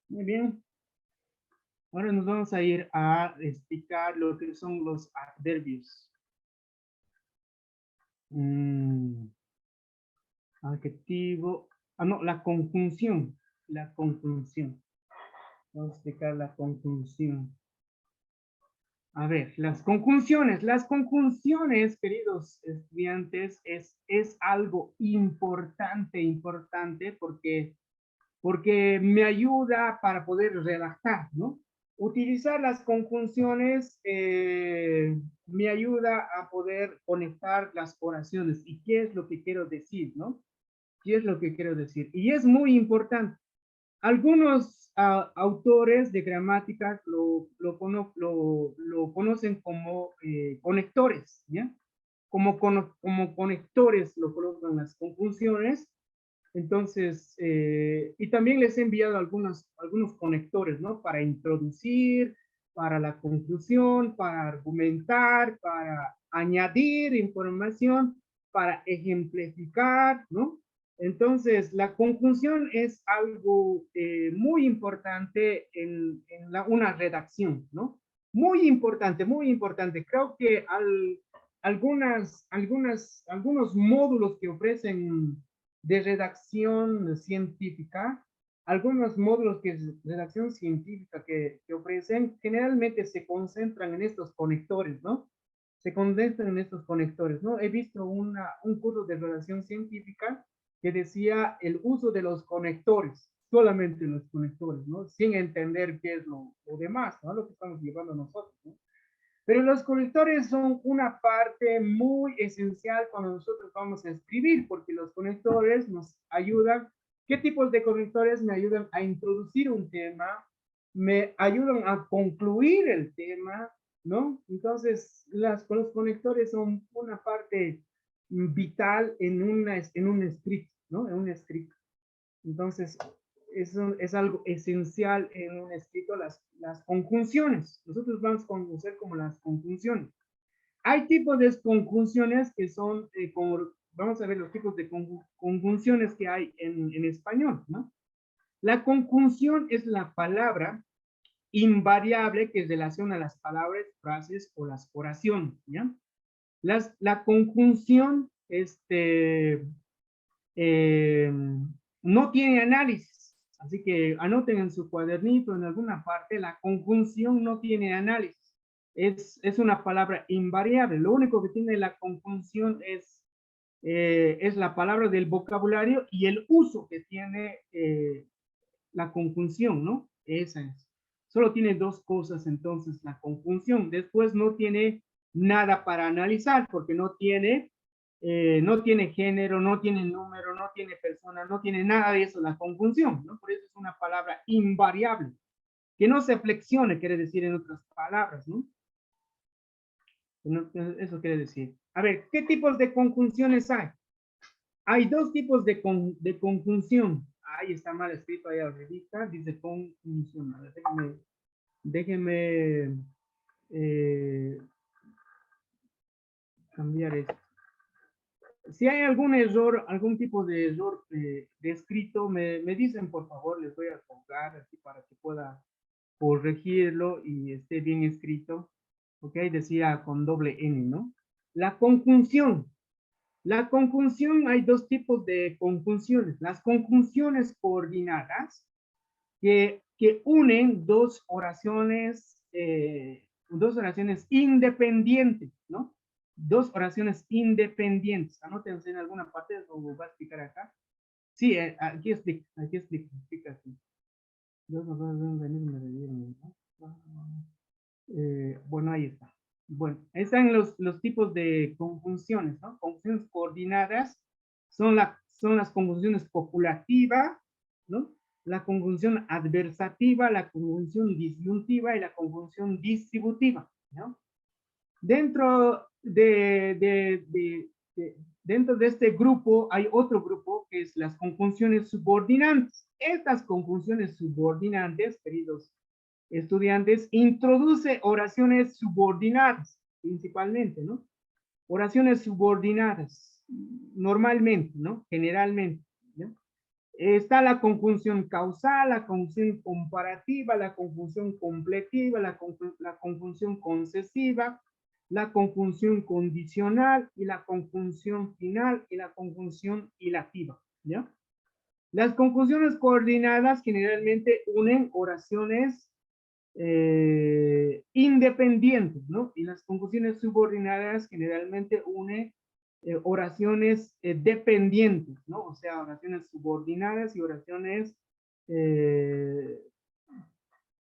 Muy bien. Ahora nos vamos a ir a explicar lo que son los adverbios. Mm, adjetivo. No, la conjunción. La conjunción. Vamos a explicar la conjunción. A ver, las conjunciones. Las conjunciones, queridos estudiantes, es algo importante, porque me ayuda para poder redactar, ¿no? Utilizar las conjunciones me ayuda a poder conectar las oraciones y qué es lo que quiero decir, ¿no? ¿Qué es lo que quiero decir? Y es muy importante. Algunos autores de gramática lo conocen como conectores, ¿ya? Como conectores lo colocan las conjunciones. Entonces, y también les he enviado algunos conectores, ¿no? Para introducir, para la conclusión, para argumentar, para añadir información, para ejemplificar, ¿no? Entonces, la conjunción es algo muy importante en una redacción, ¿no? Muy importante, muy importante. Creo que algunos módulos que ofrecen de redacción científica, algunos módulos de redacción científica que ofrecen generalmente se concentran en estos conectores, ¿no? Se concentran en estos conectores, ¿no? He visto un curso de redacción científica que decía el uso de los conectores, solamente los conectores, ¿no? Sin entender qué es lo demás, ¿no? Lo que estamos llevando nosotros, ¿no? Pero los conectores son una parte muy esencial cuando nosotros vamos a escribir, porque los conectores nos ayudan. ¿Qué tipos de conectores me ayudan a introducir un tema? Me ayudan a concluir el tema, ¿no? Entonces, los conectores son una parte vital en un escrito, ¿no? En un escrito. Entonces, es algo esencial en un escrito, las conjunciones. Nosotros vamos a conocer como las conjunciones. Hay tipos de conjunciones que son, como, vamos a ver los tipos de conjunciones que hay en español, ¿no? La conjunción es la palabra invariable que relaciona las palabras, frases o las oraciones, ¿ya? La conjunción, eh, no tiene análisis. Así que anoten en su cuadernito, en alguna parte, la conjunción no tiene análisis. Es una palabra invariable. Lo único que tiene la conjunción es la palabra del vocabulario y el uso que tiene la conjunción, ¿no? Esa es. Solo tiene dos cosas entonces la conjunción. Después no tiene nada para analizar porque no tiene género, no tiene número, no tiene persona, no tiene nada de eso la conjunción, ¿no? Por eso es una palabra invariable, que no se flexione, quiere decir en otras palabras, ¿no? Eso quiere decir. A ver, ¿qué tipos de conjunciones hay? Hay dos tipos de conjunción. Ahí está mal escrito ahí arriba, dice conjunción. A ver, déjenme cambiar esto. Si hay algún error, algún tipo de error de escrito, me dicen por favor, les voy a colgar así para que pueda corregirlo y esté bien escrito. Ok, decía con doble N, ¿no? La conjunción. La conjunción, hay dos tipos de conjunciones. Las conjunciones coordinadas que unen dos oraciones independientes, ¿no? Dos oraciones independientes. Anótense en alguna parte, o voy a explicar acá. Sí, aquí explica así. Bueno, ahí está. Bueno, están los tipos de conjunciones, ¿no? Conjunciones coordinadas son las conjunciones copulativa, ¿no? La conjunción adversativa, la conjunción disyuntiva y la conjunción distributiva, ¿no? Dentro dentro de este grupo hay otro grupo que es las conjunciones subordinantes. Estas conjunciones subordinantes, queridos estudiantes, introduce oraciones subordinadas, principalmente, ¿no? Oraciones subordinadas, normalmente, ¿no? Generalmente, ¿no? Está la conjunción causal, la conjunción comparativa, la conjunción completiva, la conjunción concesiva, la conjunción condicional y la conjunción final y la conjunción hilativa, ¿ya? Las conjunciones coordinadas generalmente unen oraciones independientes, ¿no? Y las conjunciones subordinadas generalmente unen oraciones dependientes, ¿no? O sea, oraciones subordinadas y oraciones eh,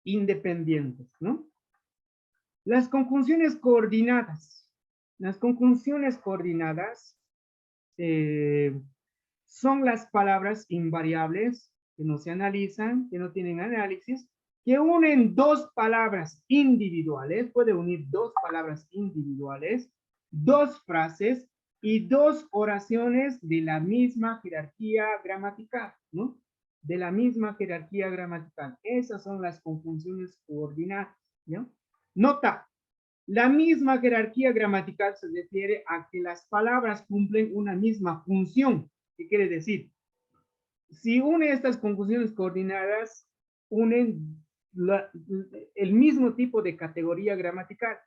independientes, ¿no? Las conjunciones coordinadas. Las conjunciones coordinadas son las palabras invariables que no se analizan, que no tienen análisis, que unen dos palabras individuales, puede unir dos palabras individuales, dos frases y dos oraciones de la misma jerarquía gramatical, ¿no? De la misma jerarquía gramatical. Esas son las conjunciones coordinadas, ¿no? Nota, la misma jerarquía gramatical se refiere a que las palabras cumplen una misma función. ¿Qué quiere decir? Si une estas conjunciones coordinadas, unen el mismo tipo de categoría gramatical.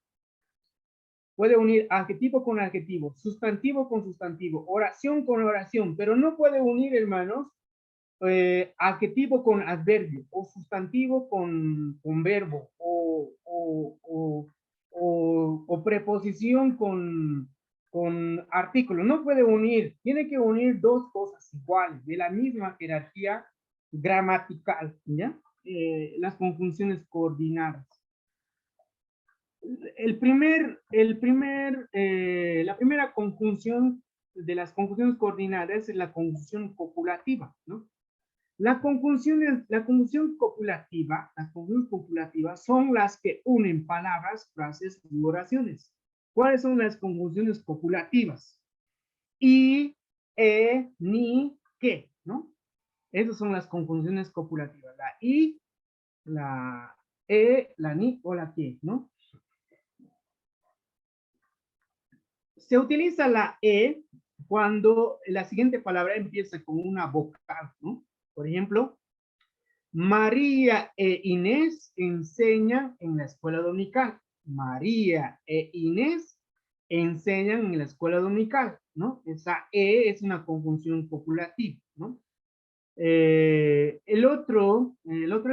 Puede unir adjetivo con adjetivo, sustantivo con sustantivo, oración con oración, pero no puede unir, hermanos, adjetivo con adverbio, o sustantivo con verbo, o preposición con artículo. No puede unir, tiene que unir dos cosas iguales, de la misma jerarquía gramatical, ¿ya? Las conjunciones coordinadas. La primera conjunción de las conjunciones coordinadas es la conjunción copulativa, ¿no? Las conjunciones copulativas son las que unen palabras, frases u oraciones. ¿Cuáles son las conjunciones copulativas? Y, ni, que, ¿no? Esas son las conjunciones copulativas. La y, la la ni o la que, ¿no? Se utiliza la cuando la siguiente palabra empieza con una vocal, ¿no? Por ejemplo, María e Inés enseñan en la escuela dominical. María e Inés enseñan en la escuela dominical, ¿no? Esa es una conjunción copulativa, ¿no? El otro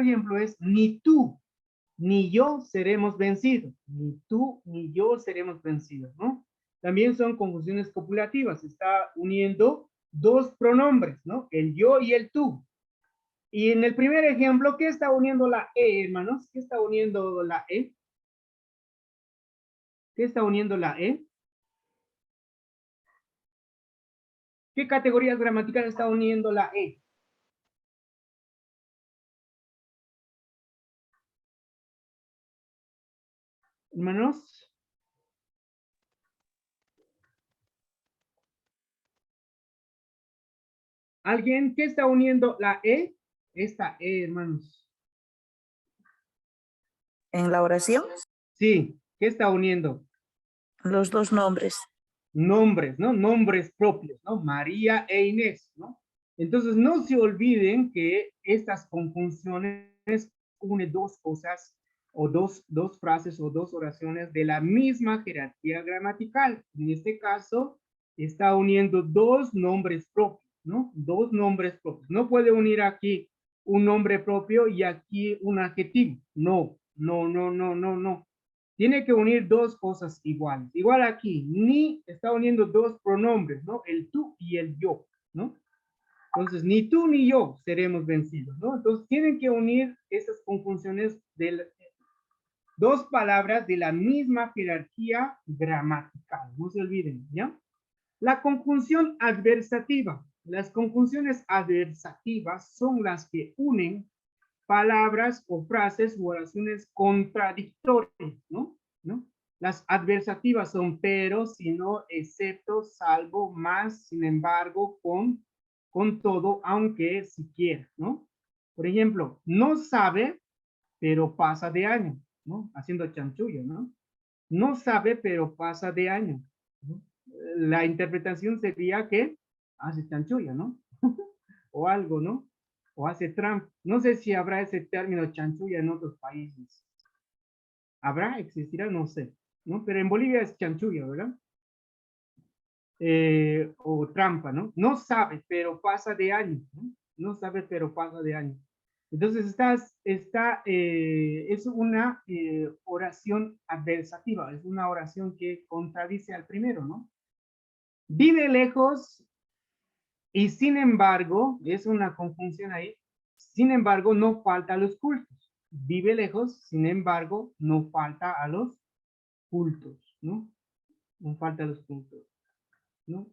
ejemplo es ni tú ni yo seremos vencidos. Ni tú ni yo seremos vencidos, ¿no? También son conjunciones copulativas. Está uniendo dos pronombres, ¿no? El yo y el tú. Y en el primer ejemplo, ¿qué está uniendo la E, hermanos? ¿Qué está uniendo la E? ¿Qué está uniendo la E? ¿Qué categorías gramaticales está uniendo la E? Hermanos. ¿Alguien? ¿Qué está uniendo la E? Esta E, hermanos. ¿En la oración? Sí, ¿qué está uniendo? Los dos nombres. Nombres, ¿no? Nombres propios, ¿no? María e Inés, ¿no? Entonces, no se olviden que estas conjunciones unen dos cosas o dos frases o dos oraciones de la misma jerarquía gramatical. En este caso, está uniendo dos nombres propios, ¿no? Dos nombres propios. No puede unir aquí un nombre propio y aquí un adjetivo. No, no, no, no, no, no. Tiene que unir dos cosas iguales. Igual aquí, ni está uniendo dos pronombres, ¿no? El tú y el yo, ¿no? Entonces, ni tú ni yo seremos vencidos, ¿no? Entonces, tienen que unir esas conjunciones de dos palabras de la misma jerarquía gramatical. No se olviden, ¿ya? La conjunción adversativa. Las conjunciones adversativas son las que unen palabras o frases u oraciones contradictorias, ¿no? ¿No? Las adversativas son pero, sino, excepto, salvo, más, sin embargo, con todo, aunque, siquiera, ¿no? Por ejemplo, no sabe, pero pasa de año, ¿no? Haciendo chanchullo, ¿no? No sabe, pero pasa de año, ¿no? La interpretación sería que hace chanchullo, ¿no? o algo, ¿no? O hace trampa. No sé si habrá ese término chanchulla en otros países. ¿Habrá? ¿Existirá? No sé, ¿no? Pero en Bolivia es chanchulla, ¿verdad? O trampa, ¿no? No sabe, pero pasa de año, ¿no? No sabe, pero pasa de año. Entonces, es una oración adversativa, es una oración que contradice al primero, ¿no? Vive lejos y sin embargo, es una conjunción ahí, sin embargo, no falta a los cultos. Vive lejos, sin embargo, no falta a los cultos, ¿no? No falta a los cultos, ¿no?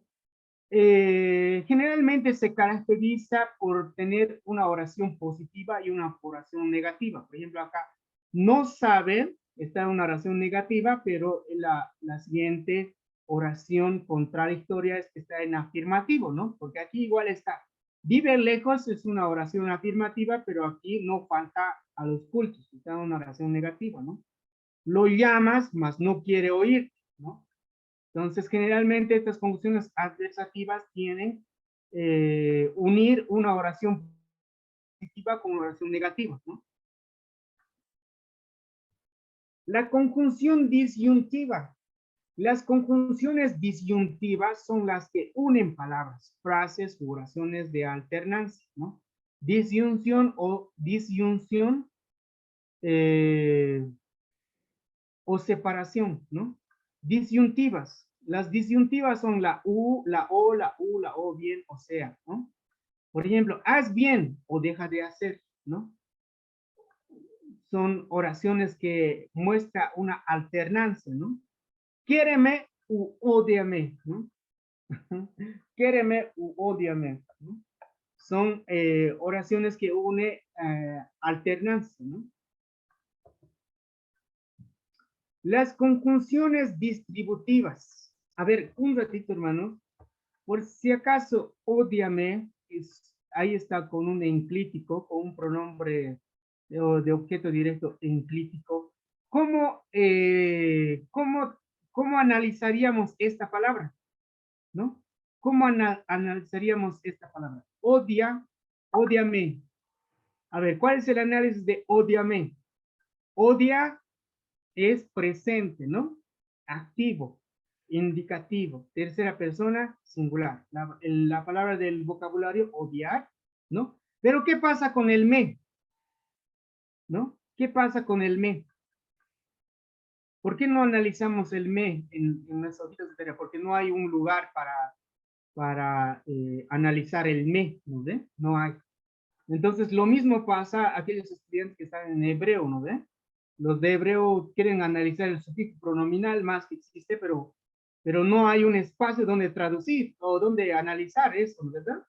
Generalmente se caracteriza por tener una oración positiva y una oración negativa. Por ejemplo, acá, no sabe, está en una oración negativa, pero la siguiente oración contradictoria es que está en afirmativo, ¿no? Porque aquí igual está, vive lejos es una oración afirmativa, pero aquí no falta a los cultos, está en una oración negativa, ¿no? Lo llamas, mas no quiere oír, ¿no? Entonces, generalmente estas conjunciones adversativas tienen unir una oración positiva con una oración negativa, ¿no? La conjunción disyuntiva. Las conjunciones disyuntivas son las que unen palabras, frases u oraciones de alternancia, ¿no? Disyunción eh, o separación, ¿no? Disyuntivas. Las disyuntivas son la U, la O, la U, la O, bien, o sea, ¿no? Por ejemplo, haz bien o deja de hacer, ¿no? Son oraciones que muestran una alternancia, ¿no? Quiéreme u ódiame, ¿no? Quiéreme u ódiame, ¿no? Son oraciones que une alternancia, ¿no? Las conjunciones distributivas. A ver, un ratito, hermano. Por si acaso, ódiame, ahí está con un enclítico, con un pronombre de objeto directo enclítico. ¿Cómo analizaríamos esta palabra? ¿No? ¿Cómo analizaríamos esta palabra? Odia, ódiame. A ver, ¿cuál es el análisis de ódiame? Odia es presente, ¿no? Activo, indicativo, tercera persona, singular. La palabra del vocabulario, odiar, ¿no? Pero ¿qué pasa con el me? ¿No? ¿Qué pasa con el me? ¿Por qué no analizamos el me en nuestros hojitas de tarea? Porque no hay un lugar para analizar el me, ¿no ve? No hay. Entonces, lo mismo pasa a aquellos estudiantes que están en hebreo, ¿no ve? Los de hebreo quieren analizar el sufijo pronominal más que existe, pero no hay un espacio donde traducir o donde analizar eso, ¿verdad?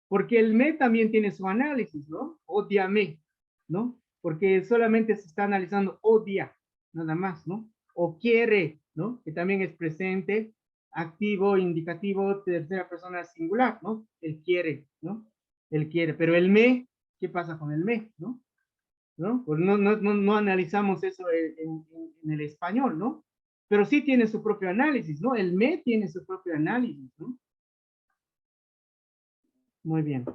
Porque el me también tiene su análisis, ¿no? Odiame, ¿no? Porque solamente se está analizando odia, nada más, ¿no? O quiere, ¿no? Que también es presente, activo, indicativo, tercera persona singular, ¿no? Él quiere, ¿no? Él quiere, pero el me, ¿qué pasa con el me, ¿no? ¿No? Pues no analizamos eso en el español, ¿no? Pero sí tiene su propio análisis, ¿no? El me tiene su propio análisis, ¿no? Muy bien.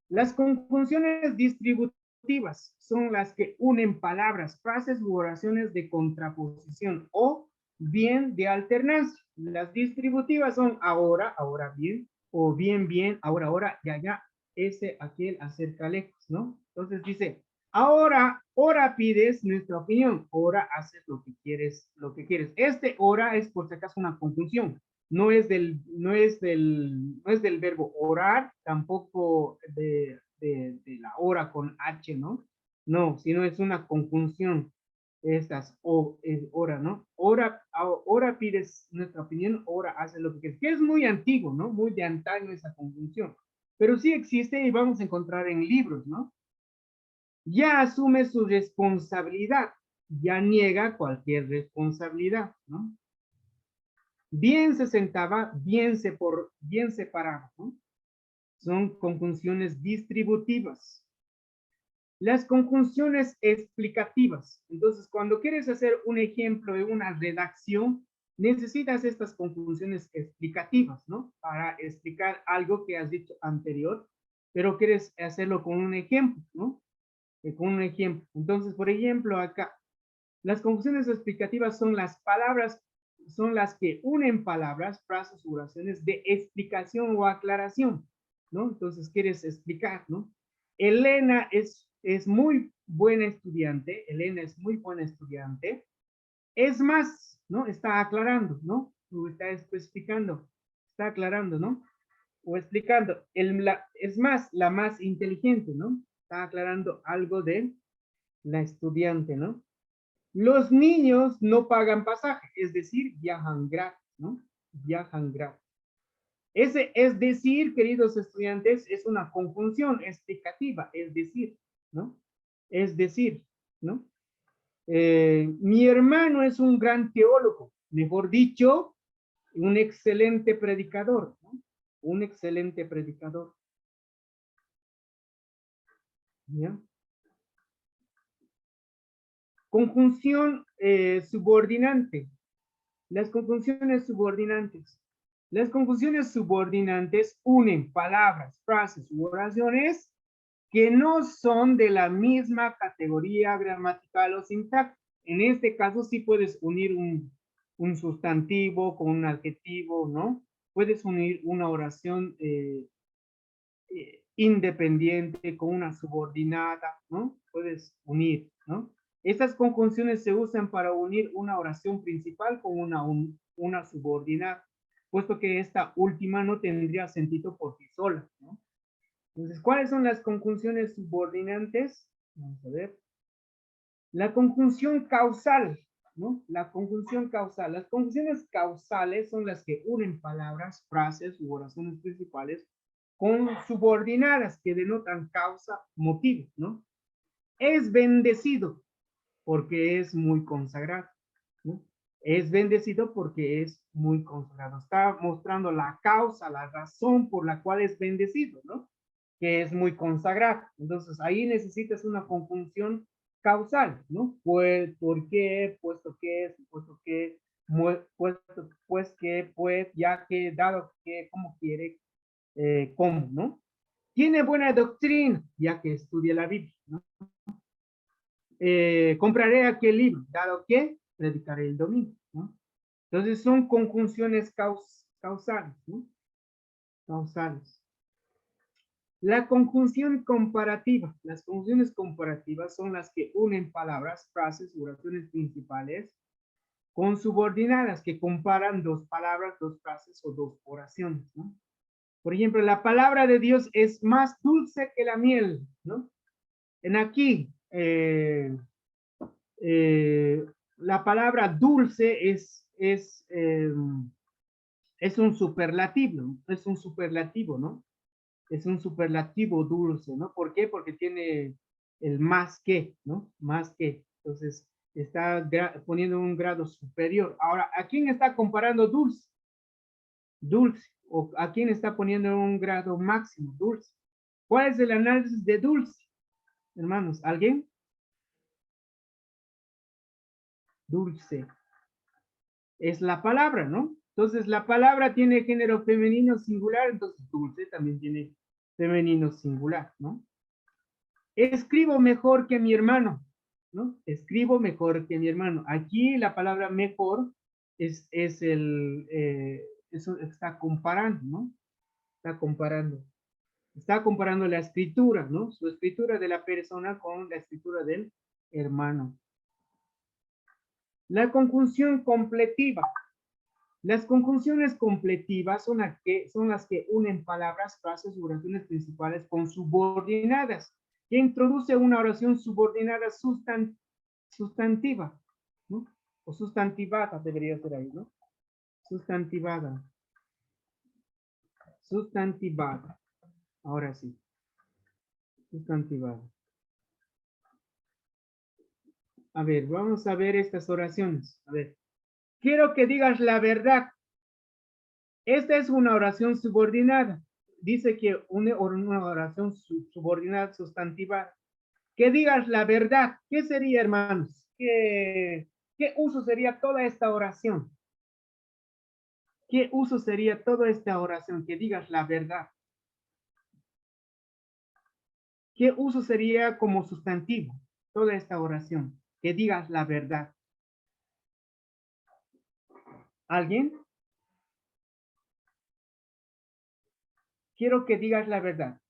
Las conjunciones distributivas son las que unen palabras, frases u oraciones de contraposición o bien de alternancia. Las distributivas son ahora, ahora bien, o bien, bien, ahora, ahora, ya, ya, ese, aquel, acerca, lejos, ¿no? Entonces dice, ahora pides nuestra opinión, ahora haces lo que quieres, lo que quieres. Este ahora es por si acaso una conjunción, no es del verbo orar, tampoco de la hora con H, ¿no? No, sino es una conjunción. Estas, o hora, ¿no? Ahora pides nuestra opinión, ahora haces lo que quieres. Que es muy antiguo, ¿no? Muy de antaño esa conjunción. Pero sí existe y vamos a encontrar en libros, ¿no? Ya asume su responsabilidad, ya niega cualquier responsabilidad, ¿no? Bien se sentaba, bien se paraba, ¿no? Son conjunciones distributivas. Las conjunciones explicativas. Entonces, cuando quieres hacer un ejemplo de una redacción, necesitas estas conjunciones explicativas, ¿no? Para explicar algo que has dicho anterior. pero quieres hacerlo con un ejemplo, ¿no? Con un ejemplo. Entonces, por ejemplo, acá, las conjunciones explicativas son las palabras, son las que unen palabras, frases, oraciones de explicación o aclaración, ¿no? Entonces, quieres explicar, ¿no? Elena es muy buena estudiante, Elena es muy buena estudiante. Es más, ¿no? Está aclarando, ¿no? O está especificando, está aclarando, ¿no? O explicando. Es más, la más inteligente, ¿no? Está aclarando algo de la estudiante, ¿no? Los niños no pagan pasaje, es decir, viajan gratis, ¿no? Viajan gratis. Ese es decir, queridos estudiantes, es una conjunción explicativa, es decir, ¿no? Es decir, ¿no? Mi hermano es un gran teólogo, mejor dicho, un excelente predicador, ¿no? Un excelente predicador. ¿Ya? Conjunción subordinante. Las conjunciones subordinantes. Las conjunciones subordinantes unen palabras, frases u oraciones que no son de la misma categoría gramatical o sintáctica. En este caso sí puedes unir un sustantivo con un adjetivo, ¿no? Puedes unir una oración independiente con una subordinada, ¿no? Puedes unir, ¿no? Estas conjunciones se usan para unir una oración principal con una subordinada, puesto que esta última no tendría sentido por sí sola, ¿no? Entonces, ¿cuáles son las conjunciones subordinantes? Vamos a ver. La conjunción causal, ¿no? La conjunción causal. Las conjunciones causales son las que unen palabras, frases u oraciones principales con subordinadas que denotan causa, motivo, ¿no? Es bendecido porque es muy consagrado, ¿no? Es bendecido porque es muy consagrado. Está mostrando la causa, la razón por la cual es bendecido, ¿no? Que es muy consagrado. Entonces, ahí necesitas una conjunción causal, ¿no? Pues, ¿por qué? Puesto que, puesto, pues que, pues, ya que, dado que, como quiere, cómo, ¿no? Tiene buena doctrina, ya que estudia la Biblia, ¿no? Compraré aquel libro, dado que predicaré el domingo, ¿no? Entonces son conjunciones causales, ¿no? Causales. La conjunción comparativa. Las conjunciones comparativas son las que unen palabras, frases, oraciones principales con subordinadas que comparan dos palabras, dos frases o dos oraciones, ¿no? Por ejemplo, la palabra de Dios es más dulce que la miel, ¿no? En aquí, la palabra dulce es un superlativo, ¿no? Es un superlativo dulce, ¿no? ¿Por qué? Porque tiene el más que, ¿no? Más que. Entonces, está poniendo un grado superior. Ahora, ¿a quién está comparando dulce? Dulce. ¿O a quién está poniendo un grado máximo? Dulce. ¿Cuál es el análisis de dulce? Hermanos, ¿alguien? Dulce. Es la palabra, ¿no? Entonces, la palabra tiene género femenino singular, entonces dulce también tiene femenino singular, ¿no? Escribo mejor que mi hermano, ¿no? Escribo mejor que mi hermano. Aquí la palabra mejor es eso está comparando, ¿no? Está comparando. Está comparando la escritura, ¿no? Su escritura de la persona con la escritura del hermano. La conjunción completiva. Las conjunciones completivas son las que unen palabras, frases, oraciones principales con subordinadas, que introduce una oración subordinada sustantiva, ¿no? O sustantivada debería ser ahí, ¿no? Sustantivada. Sustantivada. Ahora sí. Sustantivada. A ver, vamos a ver estas oraciones. A ver. Quiero que digas la verdad. Esta es una oración subordinada. Dice que una oración subordinada sustantiva. Que digas la verdad. ¿Qué sería, hermanos? ¿Qué uso sería toda esta oración? ¿Qué uso sería toda esta oración? Que digas la verdad. ¿Qué uso sería como sustantivo? Toda esta oración. Que digas la verdad. ¿Alguien? Quiero que digas la verdad.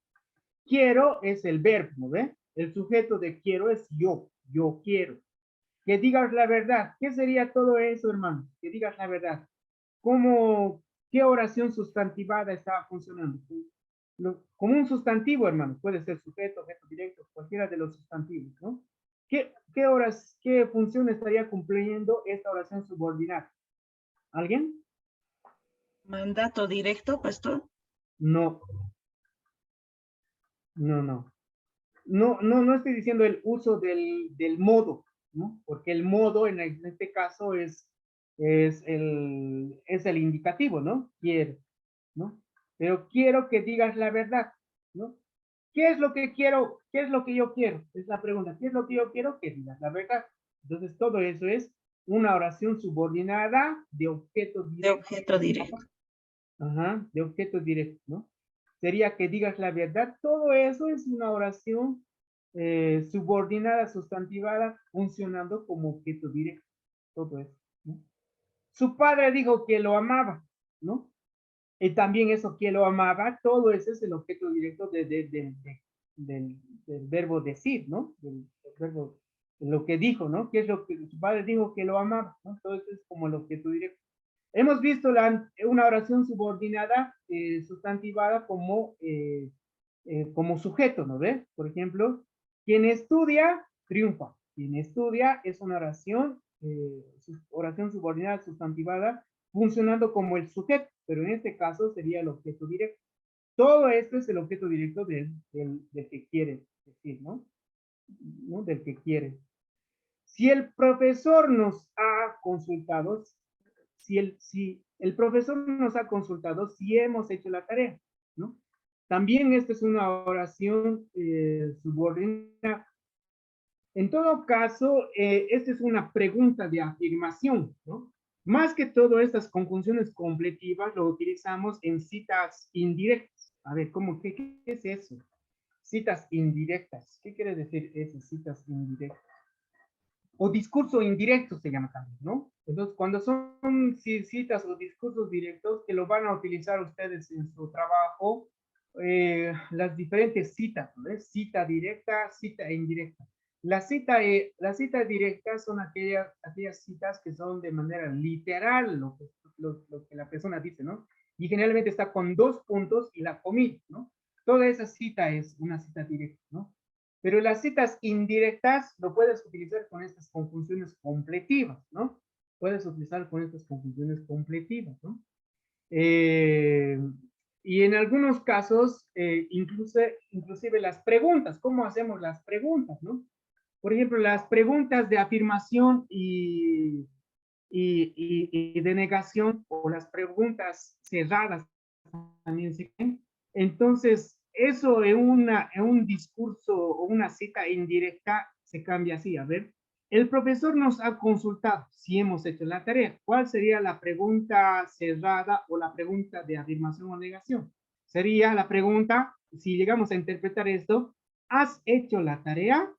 Quiero es el verbo, ¿no ve? El sujeto de quiero es yo quiero. Que digas la verdad. ¿Qué sería todo eso, hermano? Que digas la verdad. ¿Cómo, qué oración sustantivada estaba funcionando? Como un sustantivo, hermano. Puede ser sujeto, objeto directo, cualquiera de los sustantivos, ¿no? ¿Qué función estaría cumpliendo esta oración subordinada? ¿Alguien? Mandato directo, pastor. No, no. No estoy diciendo el uso del modo, ¿no? Porque el modo en este caso es el indicativo, ¿no? Quiero, ¿no? Pero quiero que digas la verdad, ¿no? ¿Qué es lo que quiero? ¿Qué es lo que yo quiero? Es la pregunta. ¿Qué es lo que yo quiero? Que digas la verdad. Entonces, todo eso es una oración subordinada de objeto De directo. objeto directo. Ajá, de objeto directo, ¿no? Sería que digas la verdad. Todo eso es una oración subordinada, sustantivada, funcionando como objeto directo. Todo eso, ¿no? Su padre dijo que lo amaba, ¿no? Y también eso que lo amaba, todo eso es el objeto directo del verbo decir, ¿no? Del verbo, lo que dijo, ¿no? ¿Qué es lo que su padre dijo que lo amaba, ¿no? Todo eso es como el objeto directo. Hemos visto una oración subordinada, sustantivada como sujeto, ¿no ves? Por ejemplo, quien estudia, triunfa. Quien estudia es una oración subordinada, sustantivada, funcionando como el sujeto, pero en este caso sería el objeto directo. Todo esto es el objeto directo del que quiere decir, ¿no? ¿No? Del que quiere. Si el profesor nos ha consultado, si el profesor nos ha consultado, si hemos hecho la tarea, ¿no? También esta es una oración subordinada. En todo caso, esta es una pregunta de afirmación, ¿no? Más que todo, estas conjunciones completivas lo utilizamos en citas indirectas. A ver, qué es eso? Citas indirectas. ¿Qué quiere decir esas citas indirectas? O discurso indirecto se llama también, ¿no? Entonces, cuando son citas o discursos directos que lo van a utilizar ustedes en su trabajo, las diferentes citas, ¿no? Cita directa, cita indirecta. La cita directa son aquellas citas que son de manera literal, lo que la persona dice, ¿no? Y generalmente está con 2 puntos y la comilla, ¿no? Toda esa cita es una cita directa, ¿no? Pero las citas indirectas lo puedes utilizar con estas conjunciones completivas, ¿no? Puedes utilizar con estas conjunciones completivas, ¿no? Eh, y en algunos casos, inclusive las preguntas, ¿cómo hacemos las preguntas, no? Por ejemplo, las preguntas de afirmación y de negación, o las preguntas cerradas también se ven. Entonces, eso en un discurso o una cita indirecta se cambia así. A ver, el profesor nos ha consultado si hemos hecho la tarea. ¿Cuál sería la pregunta cerrada o la pregunta de afirmación o negación? Sería la pregunta, si llegamos a interpretar esto, ¿has hecho la tarea?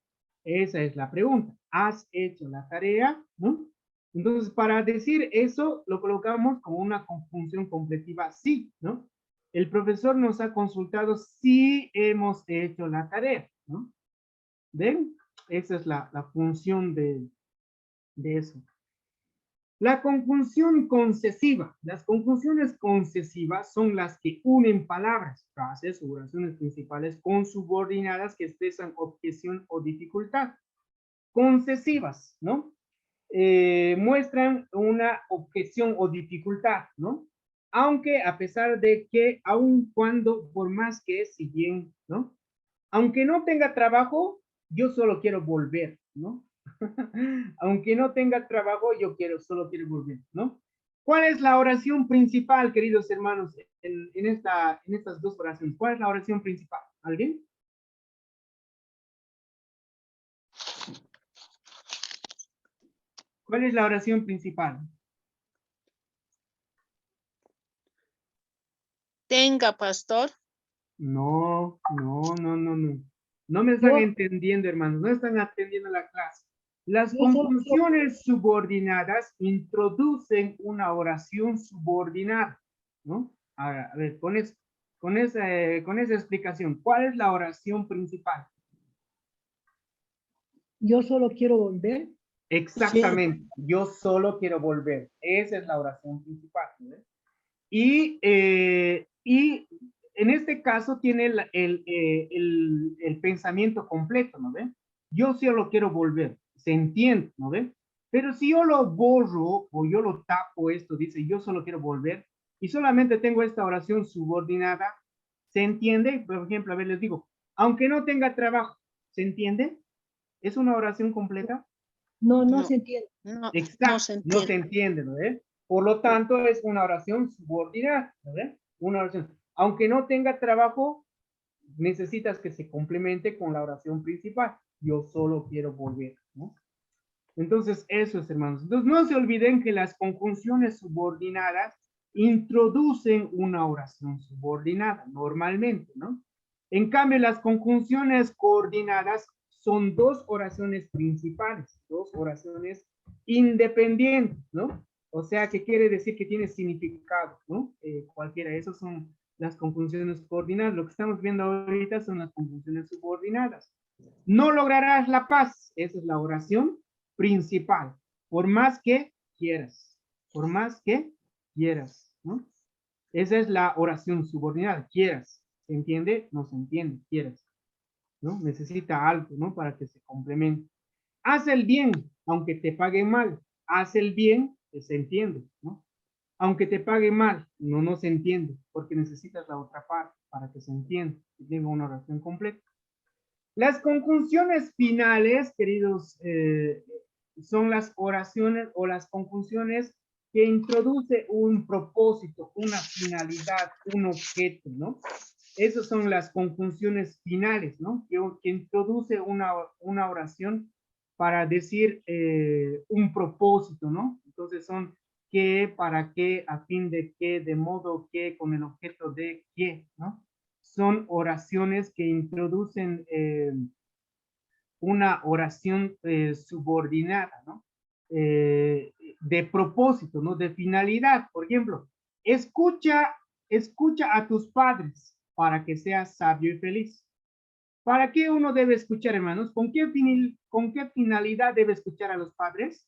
Esa es la pregunta. ¿Has hecho la tarea? ¿No? Entonces, para decir eso, lo colocamos como una conjunción completiva sí, ¿no? El profesor nos ha consultado si hemos hecho la tarea, ¿no? ¿Ven? Esa es la función de eso. La conjunción concesiva. Las conjunciones concesivas son las que unen palabras, frases o oraciones principales con subordinadas que expresan objeción o dificultad. Concesivas, ¿no? Muestran una objeción o dificultad, ¿no? Aunque a pesar de que, aun cuando, por más que si bien, ¿no? Aunque no tenga trabajo, yo solo quiero volver, ¿no? Aunque no tenga trabajo, solo quiero volver, ¿no? ¿Cuál es la oración principal, queridos hermanos, en estas dos oraciones? ¿Cuál es la oración principal? ¿Alguien? ¿Cuál es la oración principal? Tenga, pastor. No. No me están Yo- entendiendo, hermanos, no están atendiendo la clase. Las Yo solo quiero- conjunciones subordinadas introducen una oración subordinada, ¿no? A ver, con esa explicación, ¿cuál es la oración principal? Yo solo quiero volver. Exactamente, yo solo quiero volver. Esa es la oración principal, ¿no? Y en este caso tiene el pensamiento completo, ¿no ven? Yo solo quiero volver, se entiende, ¿no ven? Pero si yo lo borro o yo lo tapo, esto dice, yo solo quiero volver, y solamente tengo esta oración subordinada, ¿se entiende? Por ejemplo, a ver, les digo, aunque no tenga trabajo, ¿se entiende? ¿Es una oración completa? No No. se entiende. No, Exacto, no se no se entiende. entiende, ¿no ve? Por lo tanto, es una oración subordinada, ¿no ve? Una oración. Aunque no tenga trabajo, necesitas que se complemente con la oración principal. Yo solo quiero volver, ¿no? Entonces, eso es, hermanos. Entonces, no se olviden que las conjunciones subordinadas introducen una oración subordinada, normalmente, ¿no? En cambio, las conjunciones coordinadas son dos oraciones principales, dos oraciones independientes, ¿no? O sea, que quiere decir que tiene significado, ¿no? Cualquiera de esos son las conjunciones coordinadas. Lo que estamos viendo ahorita son las conjunciones subordinadas. No lograrás la paz. Esa es la oración principal. Por más que quieras. Por más que quieras, ¿no? Esa es la oración subordinada. Quieras. ¿Se entiende? No se entiende. Quieras, ¿no? Necesita algo, ¿no? Para que se complemente. Haz el bien, aunque te pague mal. Haz el bien, se entiende, ¿no? Aunque te pague mal, no se entiende, porque necesitas la otra parte para que se entienda y tenga una oración completa. Las conjunciones finales, queridos, son las oraciones o las conjunciones que introduce un propósito, una finalidad, un objeto, ¿no? Esas son las conjunciones finales, ¿no? Que introduce una oración para decir un propósito, ¿no? Entonces son qué, para qué, a fin de qué, de modo que, con el objeto de qué, ¿no? Son oraciones que introducen una oración subordinada, ¿no? De propósito, ¿no? De finalidad. Por ejemplo, escucha a tus padres para que seas sabio y feliz. ¿Para qué uno debe escuchar, hermanos? ¿Con qué finalidad debe escuchar a los padres?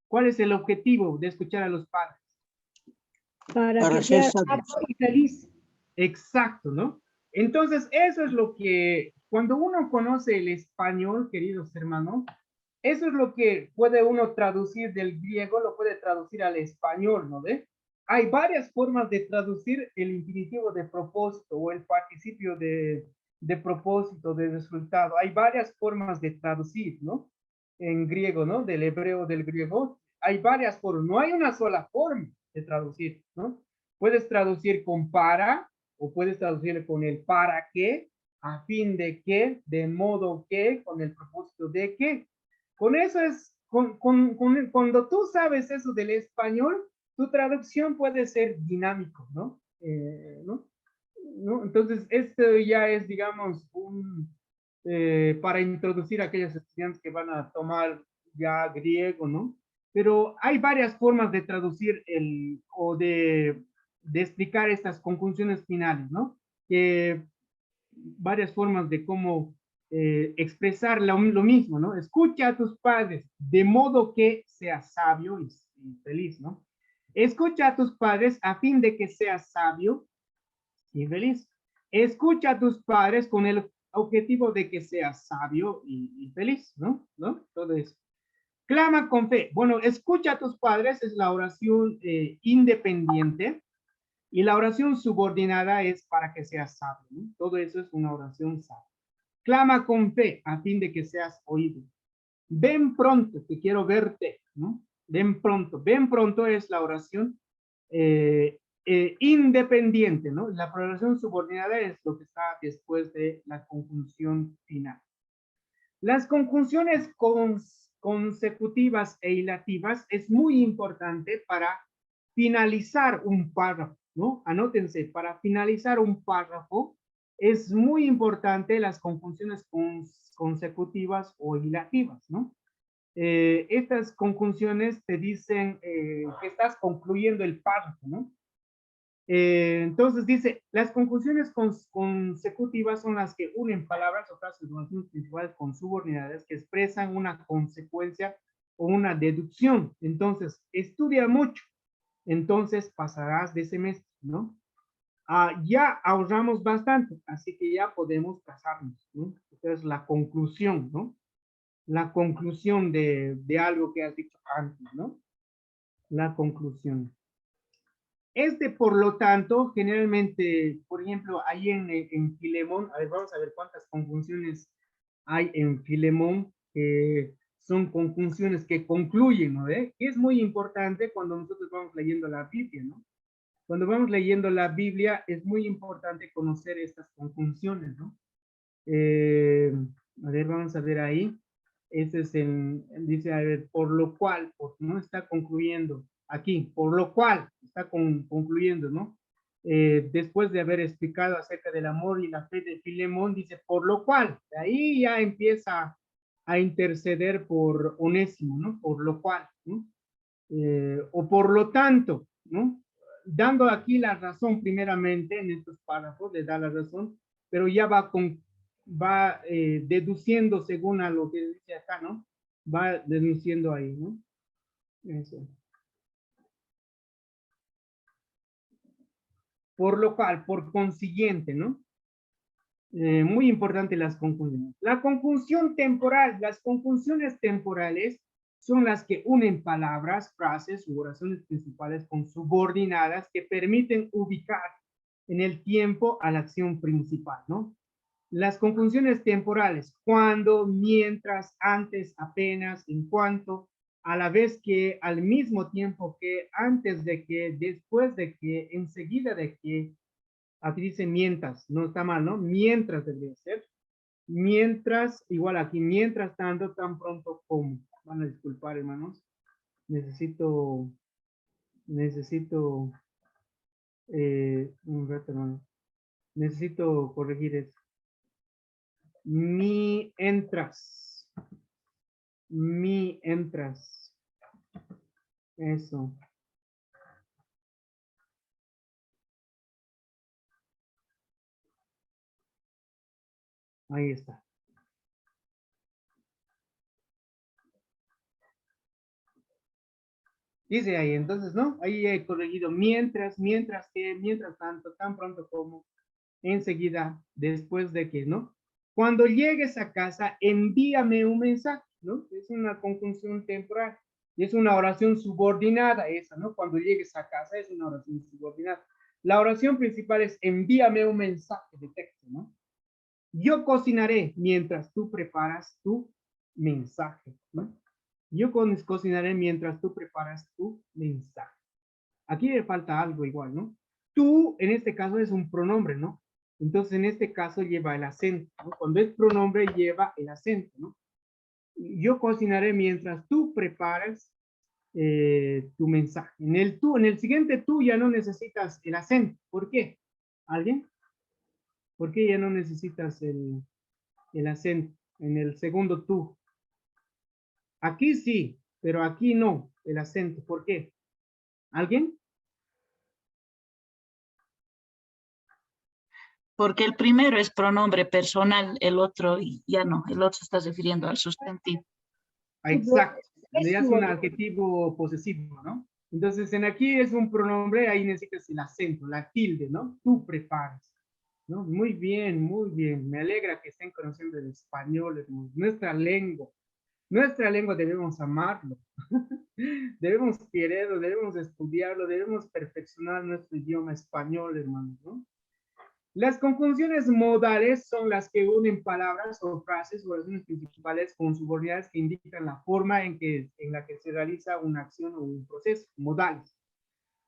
¿Cuál es el objetivo de escuchar a los padres? Para Para que ser sea sabio. sabio y feliz. Exacto, ¿no? Entonces, eso es lo que, cuando uno conoce el español, queridos hermanos, eso es lo que puede uno traducir del griego, lo puede traducir al español, ¿no ve? Hay varias formas de traducir el infinitivo de propósito o el participio de propósito, de resultado. Hay varias formas de traducir, ¿no? En griego, ¿no? Del hebreo, del griego. Hay varias formas, no hay una sola forma de traducir, ¿no? Puedes traducir con para o puedes traducir con el para qué, a fin de qué, de modo que, con el propósito de qué. Con eso es, cuando tú sabes eso del español, tu traducción puede ser dinámico, ¿no? ¿No? Entonces, esto ya es, digamos, para introducir a aquellos estudiantes que van a tomar ya griego, ¿no? Pero hay varias formas de traducir o de explicar estas conjunciones finales, ¿no? Varias formas de cómo expresar lo mismo, ¿no? Escucha a tus padres de modo que seas sabio y feliz, ¿no? Escucha a tus padres a fin de que seas sabio y feliz. Escucha a tus padres con el objetivo de que seas sabio y feliz, ¿no? Todo eso. Clama con fe. Bueno, escucha a tus padres es la oración independiente y la oración subordinada es para que seas sabio, ¿no? Todo eso es una oración sabia. Clama con fe a fin de que seas oído. Ven pronto, que quiero verte, ¿no? Ven pronto es la oración independiente, ¿no? La oración subordinada es lo que está después de la conjunción final. Las conjunciones consecutivas e hilativas es muy importante para finalizar un párrafo, ¿no? Anótense, para finalizar un párrafo es muy importante las conjunciones consecutivas o hilativas, ¿no? Estas conjunciones te dicen que estás concluyendo el párrafo, ¿no? Entonces dice, las conjunciones consecutivas son las que unen palabras o frases principales con subordinadas que expresan una consecuencia o una deducción. Entonces, estudia mucho, entonces pasarás de semestre, ¿no? Ya ahorramos bastante, así que ya podemos casarnos, ¿no? Esta es la conclusión, ¿no? La conclusión de algo que has dicho antes, ¿no? La conclusión. Por lo tanto, generalmente, por ejemplo, ahí en Filemón, a ver, vamos a ver cuántas conjunciones hay en Filemón, son conjunciones que concluyen, ¿no? Que es muy importante cuando nosotros vamos leyendo la Biblia, ¿no? Cuando vamos leyendo la Biblia, es muy importante conocer estas conjunciones, ¿no? A ver, vamos a ver ahí. Ese es dice, a ver, por lo cual, no está concluyendo aquí, por lo cual está concluyendo, ¿no? Después de haber explicado acerca del amor y la fe de Filemón, dice, por lo cual, de ahí ya empieza a interceder por Onésimo, ¿no? Por lo cual, ¿no? O por lo tanto, ¿no? Dando aquí la razón primeramente en estos párrafos, le da la razón, pero ya va deduciendo según a lo que dice acá, ¿no? Va deduciendo ahí, ¿no? Eso. Por lo cual, por consiguiente, ¿no? Muy importante las conjunciones. La conjunción temporal, las conjunciones temporales son las que unen palabras, frases u oraciones principales con subordinadas que permiten ubicar en el tiempo a la acción principal, ¿no? Las conjunciones temporales, cuando, mientras, antes, apenas, en cuanto, a la vez que, al mismo tiempo que, antes de que, después de que, enseguida de que, aquí dice mientras, no está mal, ¿no? Mientras debería ser. Mientras, igual aquí, mientras tanto, tan pronto como. Van a disculpar, hermanos. Necesito un rato, hermano. Necesito corregir eso. Mientras. Mientras. Eso. Ahí está. Dice ahí, entonces, ¿no? Ahí he corregido mientras que, mientras tanto, tan pronto como, enseguida, después de que, ¿no? Cuando llegues a casa, envíame un mensaje, ¿no? Es una conjunción temporal. Y es una oración subordinada esa, ¿no? Cuando llegues a casa es una oración subordinada. La oración principal es envíame un mensaje de texto, ¿no? Yo cocinaré mientras tú preparas tu mensaje, ¿no? Yo cocinaré mientras tú preparas tu mensaje. Aquí le falta algo igual, ¿no? Tú, en este caso, es un pronombre, ¿no? Entonces, en este caso, lleva el acento, ¿no? Cuando es pronombre, lleva el acento, ¿no? Yo cocinaré mientras tú preparas tu mensaje. En el siguiente tú ya no necesitas el acento. ¿Por qué? ¿Alguien? ¿Por qué ya no necesitas el acento? En el segundo tú. Aquí sí, pero aquí no, el acento. ¿Por qué? ¿Alguien? Porque el primero es pronombre personal, el otro ya no, el otro está refiriendo al sustantivo. Exacto. Ya es un Subordinado. adjetivo posesivo, ¿no? Entonces, en aquí es un pronombre, ahí necesitas el acento, la tilde, ¿no? Tú preparas, ¿no? Muy bien, muy bien. Me alegra que estén conociendo el español, hermanos. Nuestra lengua debemos amarlo. Debemos quererlo, debemos estudiarlo, debemos perfeccionar nuestro idioma español, hermanos, ¿no? Las conjunciones modales son las que unen palabras o frases o oraciones principales con subordinadas que indican la forma en la que se realiza una acción o un proceso. Modales,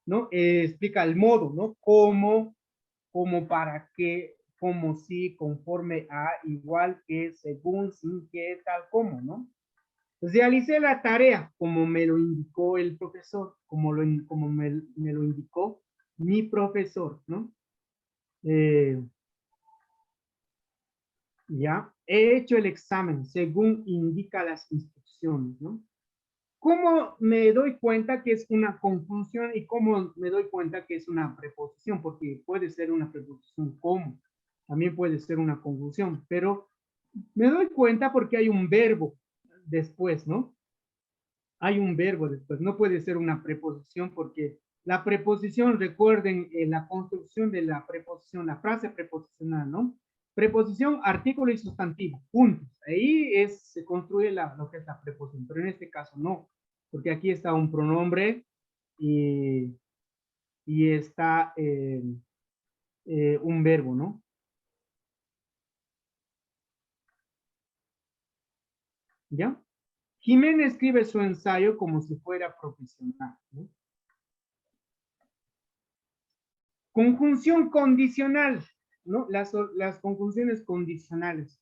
¿no? Explica el modo, ¿no? Cómo, para qué, como si, conforme a, igual que, según, sin que, tal como, ¿no? Realicé la tarea como me lo indicó el profesor, como me lo indicó mi profesor, ¿no? Ya, he hecho el examen según indica las instrucciones, ¿no? ¿Cómo me doy cuenta que es una conjunción y cómo me doy cuenta que es una preposición? Porque puede ser una preposición como, también puede ser una conjunción, pero me doy cuenta porque hay un verbo después, ¿no? Hay un verbo después, no puede ser una preposición porque la preposición, recuerden la construcción de la preposición, la frase preposicional, ¿no? Preposición, artículo y sustantivo, puntos. Ahí se construye lo que es la preposición, pero en este caso no, porque aquí está un pronombre y está un verbo, ¿no? ¿Ya? Jimena escribe su ensayo como si fuera profesional, ¿no? Conjunción condicional, ¿no? Las conjunciones condicionales.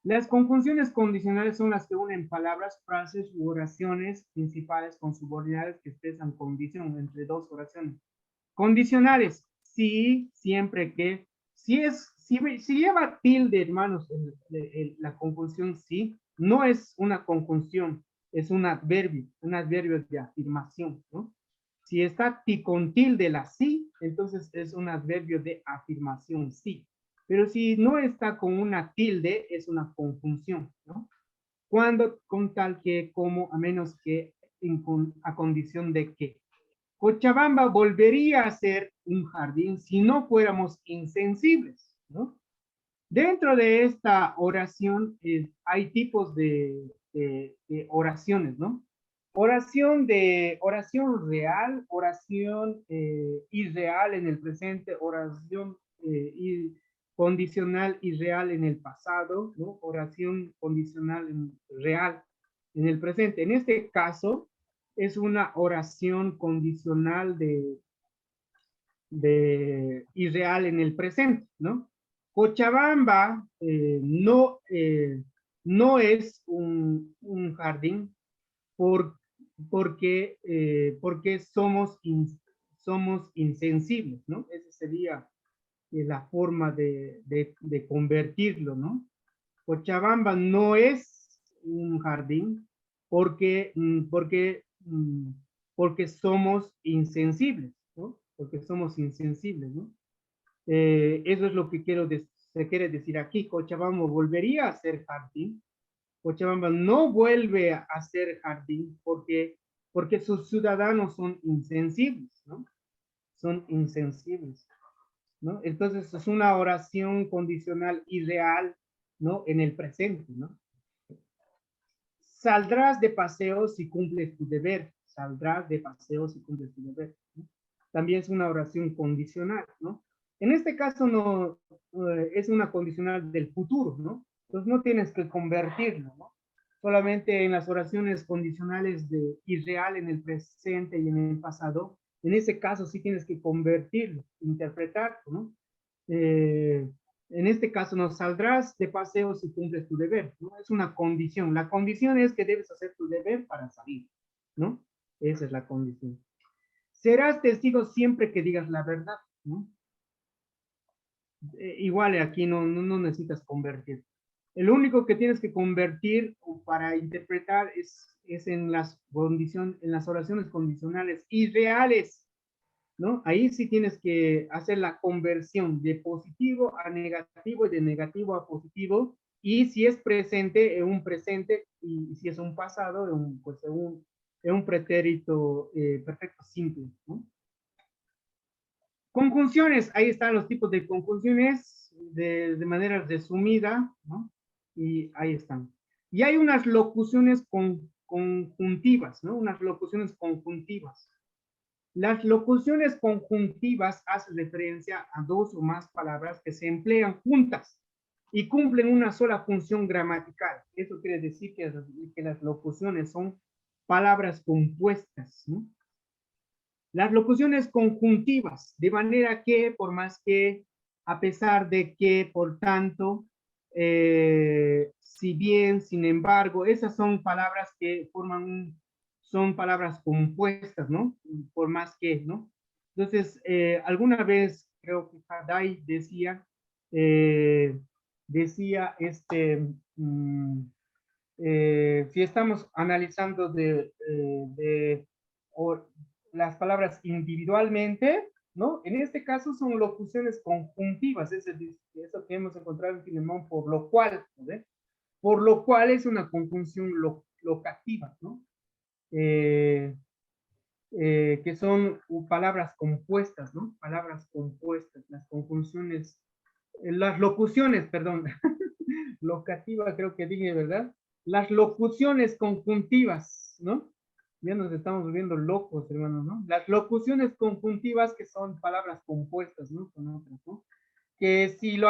Las conjunciones condicionales son las que unen palabras, frases u oraciones principales con subordinadas que expresan condición entre dos oraciones. Condicionales, sí, siempre que, si lleva tilde, hermanos, la conjunción sí, no es una conjunción, es un adverbio de afirmación, ¿no? Si está con tilde la sí, entonces es un adverbio de afirmación sí. Pero si no está con una tilde, es una conjunción, ¿no? Cuando, con tal que, como, a menos que, a condición de que. Cochabamba volvería a ser un jardín si no fuéramos insensibles, ¿no? Dentro de esta oración hay tipos de oraciones, ¿no? Oración real, oración irreal en el presente, oración condicional irreal en el pasado, ¿no? Oración condicional real en el presente. En este caso, es una oración condicional de irreal en el presente, ¿no? Cochabamba no es un jardín por, porque somos insensibles, ¿no? Esa sería la forma de convertirlo, ¿no? Cochabamba no es un jardín porque somos insensibles, ¿no? Porque somos insensibles, ¿no? Eso es lo que se quiere decir aquí. Cochabamba volvería a ser jardín. Cochabamba no vuelve a ser jardín porque sus ciudadanos son insensibles, ¿no? Son insensibles, ¿no? Entonces es una oración condicional irreal, ¿no? En el presente, ¿no? Saldrás de paseo si cumples tu deber. Saldrás de paseo si cumples tu deber, ¿no? También es una oración condicional, ¿no? En este caso no es una condicional del futuro, ¿no? Entonces no tienes que convertirlo, ¿no? Solamente en las oraciones condicionales de irreal en el presente y en el pasado, en ese caso sí tienes que convertirlo, interpretarlo, ¿no? En este caso, no saldrás de paseo si cumples tu deber, ¿no? Es una condición. La condición es que debes hacer tu deber para salir, ¿no? Esa es la condición. Serás testigo siempre que digas la verdad, ¿no? Igual aquí no necesitas convertir. El único que tienes que convertir para interpretar es en en las oraciones condicionales y reales, ¿no? Ahí sí tienes que hacer la conversión de positivo a negativo y de negativo a positivo. Y si es presente, en un presente, y si es un pasado, en un pretérito perfecto simple, ¿no? Conjunciones, ahí están los tipos de conjunciones de manera resumida, ¿no? Y ahí están. Y hay unas locuciones conjuntivas, ¿no? Unas locuciones conjuntivas. Las locuciones conjuntivas hacen referencia a dos o más palabras que se emplean juntas y cumplen una sola función gramatical. Eso quiere decir que las locuciones son palabras compuestas, ¿no? Las locuciones conjuntivas, de manera que, por más que, a pesar de que, por tanto, si bien, sin embargo, esas son palabras que son palabras compuestas, ¿no? Por más que, ¿no? Entonces, alguna vez creo que Haddai decía, decía, si estamos analizando las palabras individualmente, ¿no? En este caso son locuciones conjuntivas, eso que hemos encontrado en Filemón, por lo cual, ¿no? Por lo cual es una conjunción locativa, ¿no? Que son palabras compuestas, ¿no? Palabras compuestas, las conjunciones, las locuciones, perdón, locativa creo que dije, ¿verdad? Las locuciones conjuntivas, ¿no? Ya nos estamos volviendo locos, hermanos, ¿no? Las locuciones conjuntivas que son palabras compuestas, ¿no? Con otras, ¿no? Que si lo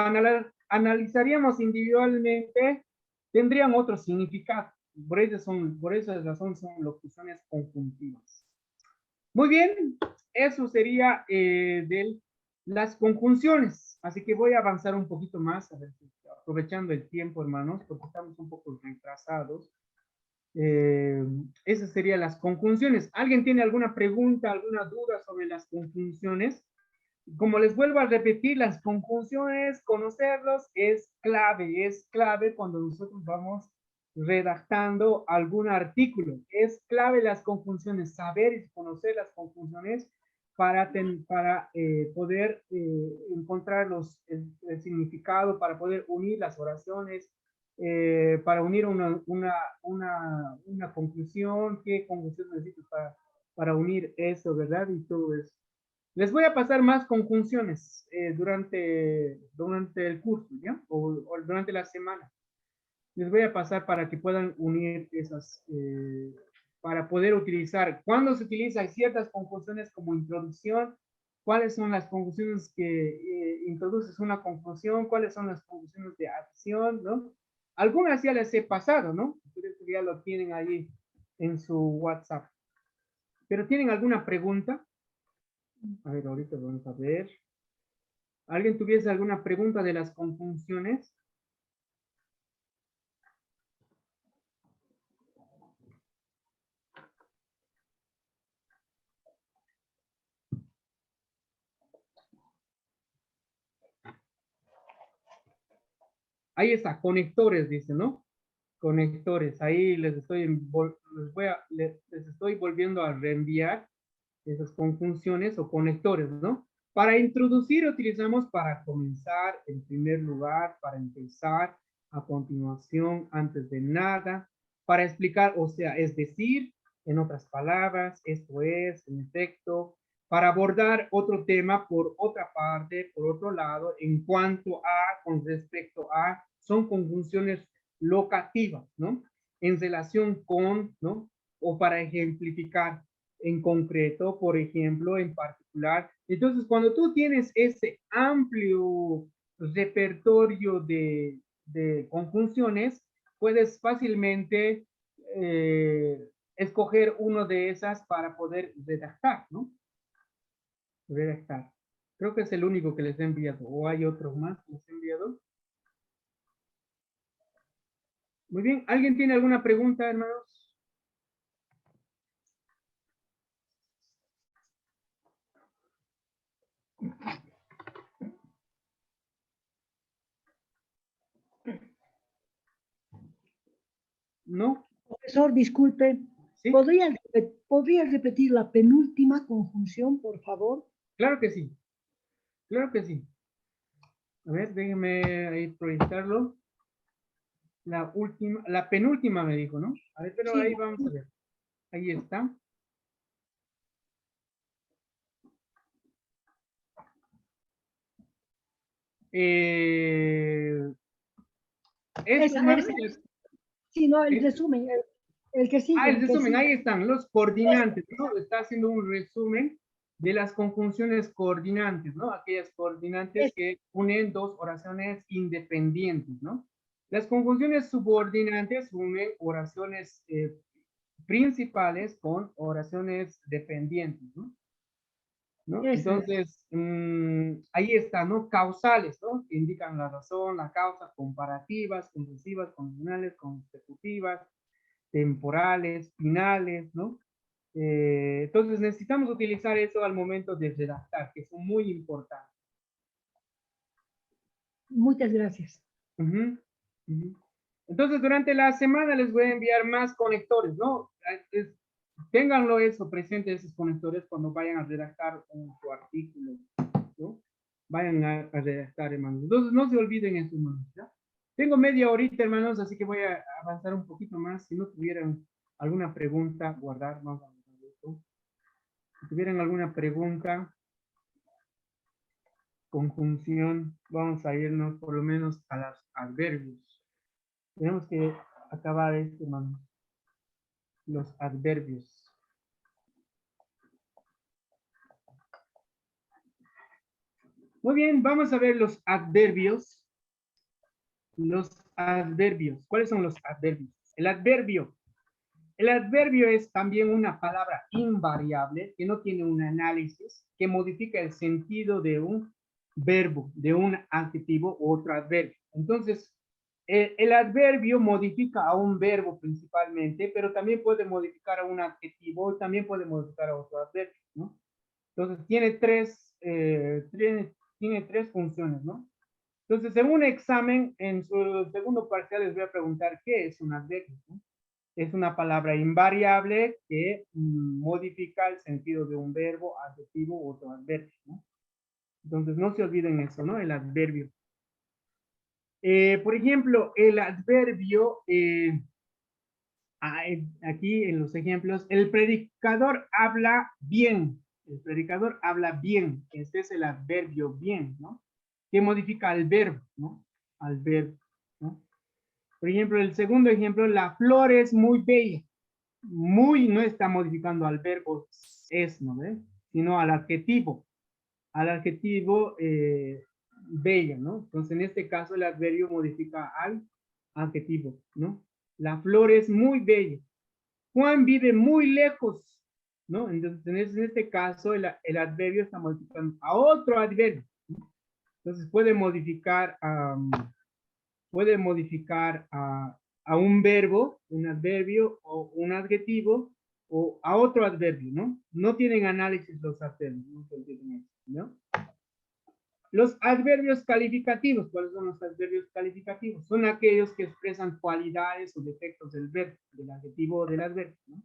analizaríamos individualmente, tendrían otro significado. Por esa razón son locuciones conjuntivas. Muy bien, eso sería de las conjunciones. Así que voy a avanzar un poquito más, a ver, aprovechando el tiempo, hermanos, porque estamos un poco retrasados. Esas serían las conjunciones. ¿Alguien tiene alguna pregunta, alguna duda sobre las conjunciones? Como les vuelvo a repetir, las conjunciones, conocerlos es clave cuando nosotros vamos redactando algún artículo. Es clave las conjunciones, saber y conocer las conjunciones para poder encontrar el significado, para poder unir las oraciones, para unir una conclusión, qué conclusión necesito para unir eso, ¿verdad? Y todo eso. Les voy a pasar más conjunciones durante el curso, ¿ya? O durante la semana. Les voy a pasar para que puedan unir esas, para poder utilizar. ¿Cuándo se utiliza? Hay ciertas conjunciones como introducción. ¿Cuáles son las conjunciones que introduces una conclusión? ¿Cuáles son las conjunciones de acción? ¿No? Algunas ya les he pasado, ¿no? Ustedes ya lo tienen ahí en su WhatsApp. ¿Pero tienen alguna pregunta? A ver, ahorita vamos a ver. ¿Alguien tuviese alguna pregunta de las conjunciones? Ahí está, conectores, dice, ¿no? Conectores. Ahí les estoy volviendo a reenviar esas conjunciones o conectores, ¿no? Para introducir utilizamos para comenzar, en primer lugar, para empezar, a continuación, antes de nada, para explicar, o sea, es decir, en otras palabras, esto es, en efecto, para abordar otro tema por otra parte, por otro lado, en cuanto a, con respecto a, son conjunciones locativas, ¿no? En relación con, ¿no? O para ejemplificar en concreto, por ejemplo, en particular. Entonces, cuando tú tienes ese amplio repertorio de conjunciones, puedes fácilmente escoger uno de esas para poder redactar, ¿no? Redactar. Creo que es el único que les he enviado. ¿O hay otros más que les he enviado? Muy bien. ¿Alguien tiene alguna pregunta, hermanos? ¿No? Profesor, disculpe, ¿Sí? ¿podría repetir la penúltima conjunción, por favor? Claro que sí. Claro que sí. A ver, déjenme ahí proyectarlo. La penúltima me dijo, ¿no? A ver, pero Sí, ahí vamos a ver. Ahí está. Esto, hermanos, sí, no, el resumen, el que sigue. el resumen, sigue. ahí están los coordinantes, ¿no? Está haciendo un resumen de las conjunciones coordinantes, ¿no? Aquellas coordinantes que unen dos oraciones independientes, ¿no? Las conjunciones subordinantes unen oraciones principales con oraciones dependientes, ¿no? ¿No? Entonces, ahí está, ¿no? Causales, ¿no? Que indican la razón, la causa, comparativas, conclusivas, condicionales, consecutivas, temporales, finales, ¿no? Entonces necesitamos utilizar eso al momento de redactar, que es muy importante. Muchas gracias. Ujú, ujú. Entonces, durante la semana les voy a enviar más conectores, ¿no? Ténganlo eso presente, esos conectores, cuando vayan a redactar su artículo, ¿no? Vayan a redactar, hermanos. Entonces, no se olviden eso, hermanos, ¿ya? Tengo media horita, hermanos, así que voy a avanzar un poquito más. Si no tuvieran alguna pregunta, guardar, vamos a guardar esto. Si tuvieran alguna pregunta, conjunción, vamos a irnos por lo menos a los adverbios. Tenemos que acabar esto, hermanos. Los adverbios. Muy bien, vamos a ver los adverbios. Los adverbios. ¿Cuáles son los adverbios? El adverbio. El adverbio es también una palabra invariable que no tiene un análisis, que modifica el sentido de un verbo, de un adjetivo u otro adverbio. Entonces, el adverbio modifica a un verbo principalmente, pero también puede modificar a un adjetivo, también puede modificar a otro adverbio, ¿no? Entonces, tiene tres funciones, ¿no? Entonces, en un examen, en su segundo parcial, les voy a preguntar qué es un adverbio, ¿no? Es una palabra invariable que modifica el sentido de un verbo, adjetivo u otro adverbio, ¿no? Entonces, no se olviden eso, ¿no? El adverbio. Por ejemplo, el adverbio, aquí en los ejemplos, el predicador habla bien. El predicador habla bien. Este es el adverbio bien, ¿no? Que modifica al verbo, ¿no? Al verbo, ¿no? Por ejemplo, el segundo ejemplo, la flor es muy bella. Muy no está modificando al verbo es, ¿no ve? Sino al adjetivo. Al adjetivo bella, ¿no? Entonces, en este caso, el adverbio modifica al adjetivo, ¿no? La flor es muy bella. Juan vive muy lejos, ¿no? Entonces, en este caso, el adverbio está modificando a otro adverbio, ¿no? Entonces, puede modificar a un verbo, un adverbio o un adjetivo o a otro adverbio, ¿no? No tienen análisis los adverbios, ¿no? Los adverbios calificativos, ¿cuáles son los adverbios calificativos? Son aquellos que expresan cualidades o defectos del verbo, del adjetivo o del adverbio, ¿no?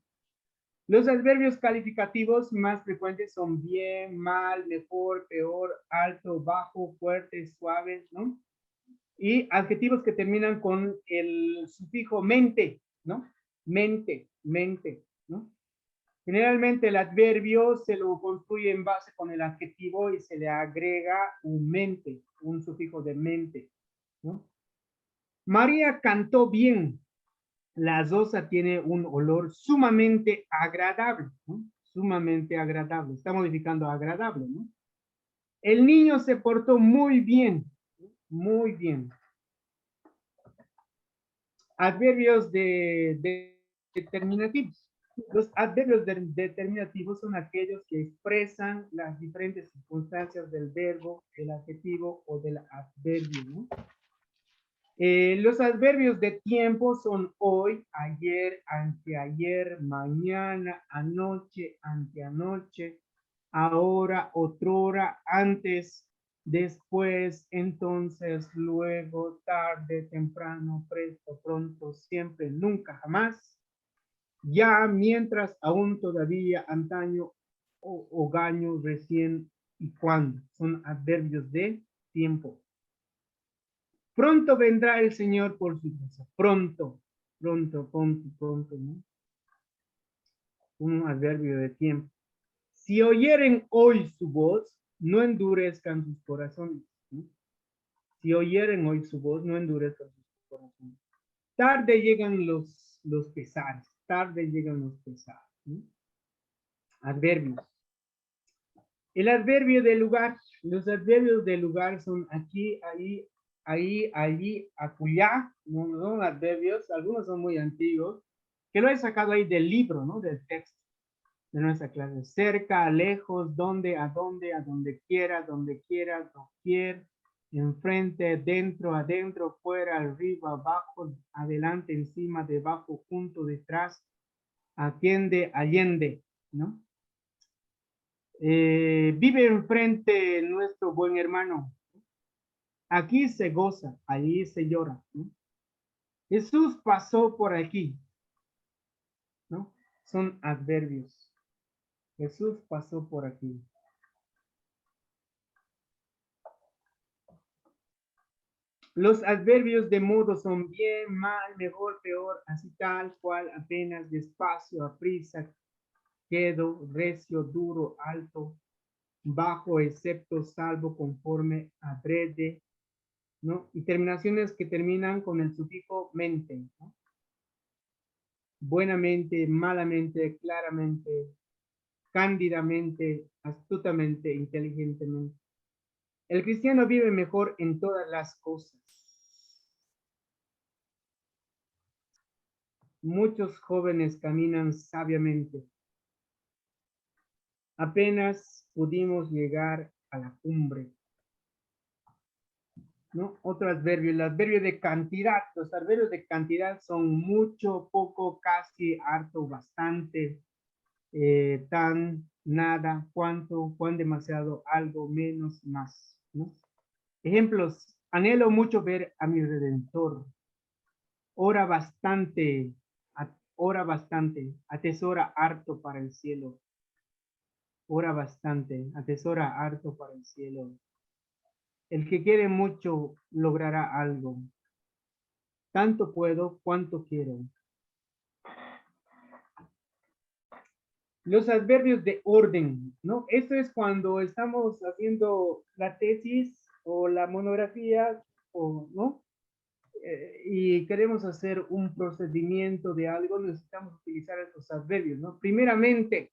Los adverbios calificativos más frecuentes son bien, mal, mejor, peor, alto, bajo, fuerte, suave, ¿no? Y adjetivos que terminan con el sufijo mente, ¿no? Mente, ¿no? Generalmente el adverbio se lo construye en base con el adjetivo y se le agrega un mente, un sufijo de mente, ¿no? María cantó bien. La rosa tiene un olor sumamente agradable, ¿no? Sumamente agradable. Está modificando agradable, ¿no? El niño se portó muy bien, muy bien. Adverbios determinativos. Los adverbios determinativos son aquellos que expresan las diferentes circunstancias del verbo, del adjetivo o del adverbio, ¿no? Los adverbios de tiempo son hoy, ayer, anteayer, mañana, anoche, anteanoche, ahora, otrora, antes, después, entonces, luego, tarde, temprano, presto, pronto, siempre, nunca, jamás, ya, mientras, aún, todavía, antaño, hogaño, recién y cuando. Son adverbios de tiempo. Pronto vendrá el Señor por su casa. Pronto, pronto, pronto, pronto, ¿no? Un adverbio de tiempo. Si oyeren hoy su voz, no endurezcan sus corazones, ¿no? Si oyeren hoy su voz, no endurezcan sus corazones. Tarde llegan los pesares, tarde llegan los pesares, ¿no? Adverbios. El adverbio de lugar. Los adverbios de lugar son aquí, ahí, ahí, allí, acullá. No son adverbios, algunos son muy antiguos, que lo he sacado ahí del libro, ¿no? Del texto de nuestra clase. Cerca, lejos, donde, a donde quiera, doquier, enfrente, dentro, adentro, fuera, arriba, abajo, adelante, encima, debajo, junto, detrás, atiende, allende, ¿no? Vive enfrente nuestro buen hermano. Aquí se goza, allí se llora, ¿no? Jesús pasó por aquí, ¿no? Son adverbios. Jesús pasó por aquí. Los adverbios de modo son bien, mal, mejor, peor, así tal cual, apenas, despacio, aprisa, quedo, recio, duro, alto, bajo, excepto, salvo, conforme, adrede, ¿no? Y terminaciones que terminan con el sufijo mente, ¿no? Buenamente, malamente, claramente, cándidamente, astutamente, inteligentemente. El cristiano vive mejor en todas las cosas. Muchos jóvenes caminan sabiamente. Apenas pudimos llegar a la cumbre, ¿no? Otro adverbio, el adverbio de cantidad. Los adverbios de cantidad son mucho, poco, casi, harto, bastante, tan, nada, cuánto, cuán demasiado, algo, menos, más, ¿no? Ejemplos, anhelo mucho ver a mi Redentor. Ora bastante, atesora harto para el cielo. Ora bastante, atesora harto para el cielo. El que quiere mucho logrará algo. Tanto puedo cuanto quiero. Los adverbios de orden, ¿no? Esto es cuando estamos haciendo la tesis o la monografía, o, ¿no? Y queremos hacer un procedimiento de algo, necesitamos utilizar estos adverbios, ¿no? Primeramente,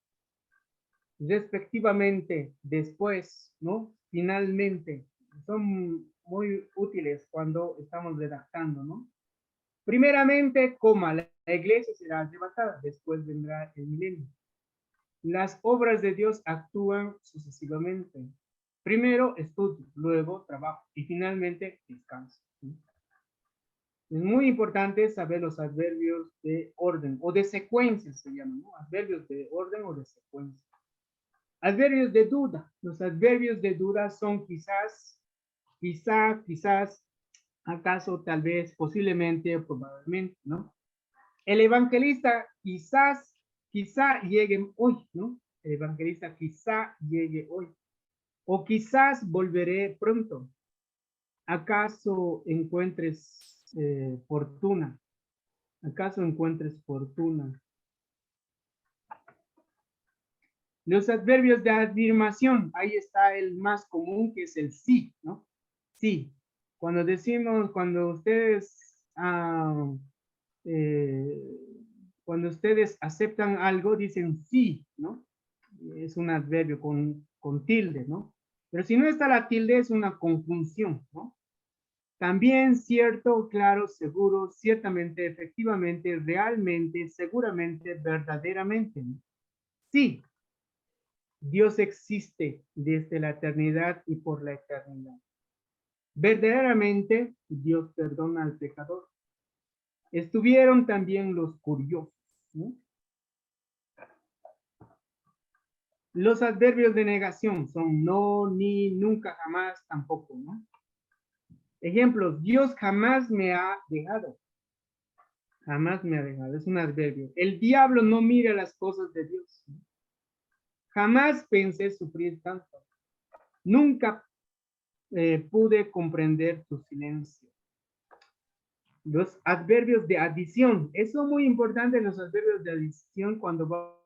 respectivamente, después, ¿no? Finalmente, son muy útiles cuando estamos redactando, ¿no? Primeramente, coma, la iglesia será arrebatada, después vendrá el milenio. Las obras de Dios actúan sucesivamente. Primero estudio, luego trabajo y finalmente descanso. Es muy importante saber los adverbios de orden o de secuencia, se llaman, ¿no? Adverbios de orden o de secuencia. Adverbios de duda. Los adverbios de duda son quizás, quizás, acaso, tal vez, posiblemente, probablemente, ¿no? El evangelista quizá llegue hoy, ¿no? El evangelista quizá llegue hoy. O quizás volveré pronto. ¿Acaso encuentres fortuna? ¿Acaso encuentres fortuna? Los adverbios de afirmación, ahí está el más común, que es el sí, ¿no? Sí. Cuando decimos, cuando ustedes aceptan algo, dicen sí, ¿no? Es un adverbio con tilde, ¿no? Pero si no está la tilde, es una conjunción, ¿no? También cierto, claro, seguro, ciertamente, efectivamente, realmente, seguramente, verdaderamente, ¿no? Sí, Dios existe desde la eternidad y por la eternidad. Verdaderamente, Dios perdona al pecador. Estuvieron también los curiosos, ¿no? Los adverbios de negación son no, ni, nunca, jamás, tampoco, ¿no? Ejemplos, Dios jamás me ha dejado. Jamás me ha dejado, es un adverbio. El diablo no mira las cosas de Dios. Jamás pensé sufrir tanto. Nunca pude comprender tu silencio. Los adverbios de adición. Eso es muy importante, los adverbios de adición, cuando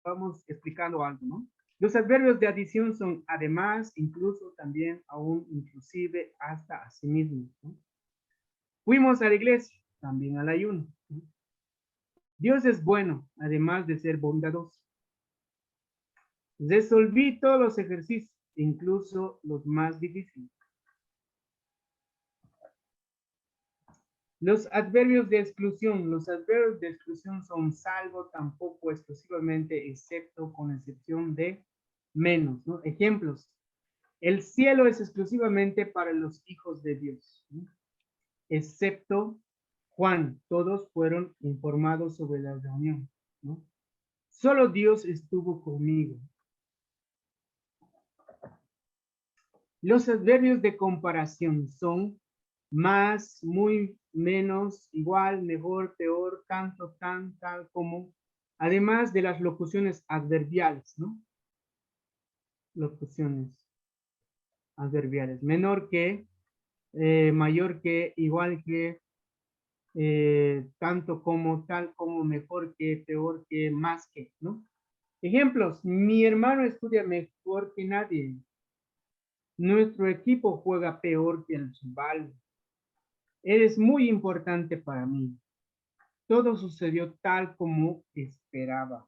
vamos explicando algo, ¿no? Los adverbios de adición son además, incluso, también, aún, inclusive, hasta, asimismo, ¿no? Fuimos a la iglesia, también al ayuno, ¿no? Dios es bueno, además de ser bondadoso. Resolví todos los ejercicios, incluso los más difíciles. Los adverbios de exclusión. Los adverbios de exclusión son salvo, tampoco, exclusivamente, excepto, con excepción de, menos, ¿no? Ejemplos. El cielo es exclusivamente para los hijos de Dios, ¿no? Excepto Juan. Todos fueron informados sobre la reunión, ¿no? Solo Dios estuvo conmigo. Los adverbios de comparación son más, muy, menos, igual, mejor, peor, tanto, tan, tal, como, además de las locuciones adverbiales, ¿no? Locuciones adverbiales. Menor que, mayor que, igual que, tanto como, tal como, mejor que, peor que, más que, ¿no? Ejemplos, mi hermano estudia mejor que nadie. Nuestro equipo juega peor que el rival. Eres muy importante para mí. Todo sucedió tal como esperaba.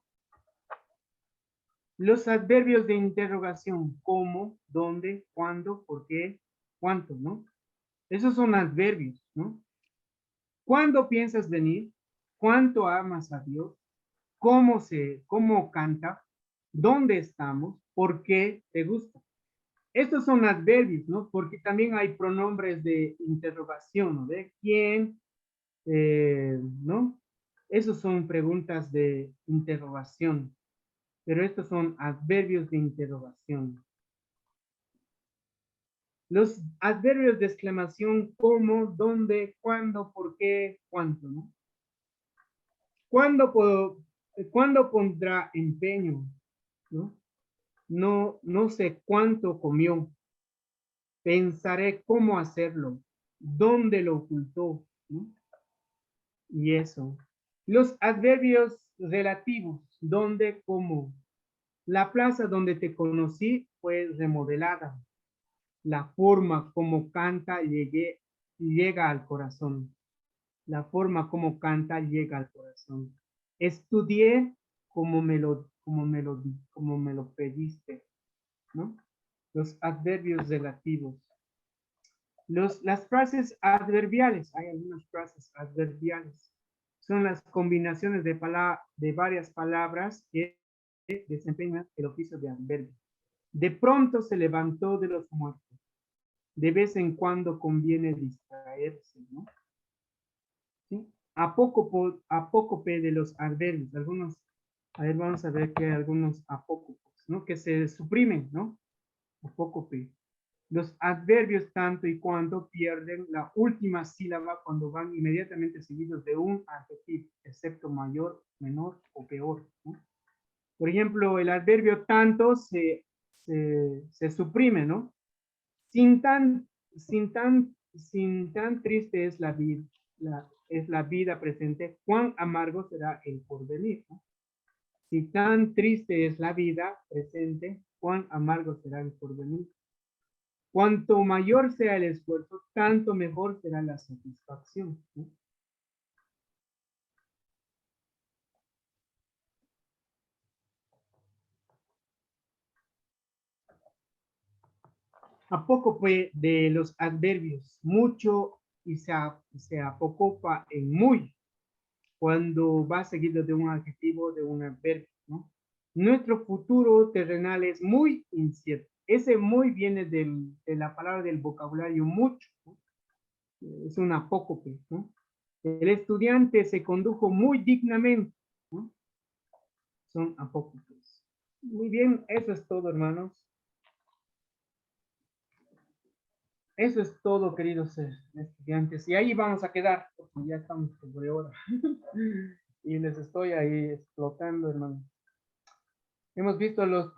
Los adverbios de interrogación, cómo, dónde, cuándo, por qué, cuánto, ¿no? Esos son adverbios, ¿no? ¿Cuándo piensas venir? ¿Cuánto amas a Dios? ¿Cómo canta? ¿Dónde estamos? ¿Por qué te gusta? Estos son adverbios, ¿no? Porque también hay pronombres de interrogación, ¿no? ¿De quién? ¿No? Esos son preguntas de interrogación, pero estos son adverbios de interrogación. Los adverbios de exclamación, cómo, dónde, cuándo, por qué, cuánto, ¿no? ¿Cuándo pondrá empeño? ¿No? No sé cuánto comió. Pensaré cómo hacerlo. ¿Dónde lo ocultó? ¿No? Y eso. Los adverbios relativos, dónde, cómo. La plaza donde te conocí fue remodelada. La forma como canta llega al corazón. La forma como canta llega al corazón. Estudié como me lo pediste, ¿no? Los adverbios relativos. Las frases adverbiales, hay algunas frases adverbiales. Son las combinaciones de varias palabras que desempeñan el oficio de adverbio. De pronto se levantó de los muertos. De vez en cuando conviene distraerse, ¿no? ¿Sí? Apócope de los adverbios. Algunos, a ver, vamos a ver que hay algunos apócopos, ¿no? Que se suprimen, ¿no? Apócope. Los adverbios tanto y cuando pierden la última sílaba cuando van inmediatamente seguidos de un adjetivo, excepto mayor, menor o peor, ¿no? Por ejemplo, el adverbio tanto se suprime, ¿no? Sin tan, sin tan triste es la vida presente, cuán amargo será el porvenir, ¿no? Si tan triste es la vida presente, cuán amargo será el porvenir. Cuanto mayor sea el esfuerzo, tanto mejor será la satisfacción, ¿no? Apócope de los adverbios, mucho y se apocopa en muy, cuando va seguido de un adjetivo, de un adverbio, ¿no? Nuestro futuro terrenal es muy incierto. Ese muy viene de la palabra del vocabulario mucho, ¿no? Es un apócope, ¿no? El estudiante se condujo muy dignamente, ¿no? Son apócopes. Muy bien, eso es todo, hermanos. Eso es todo, queridos estudiantes. Y ahí vamos a quedar, porque ya estamos sobre hora. Y les estoy ahí explotando, hermano. Hemos visto los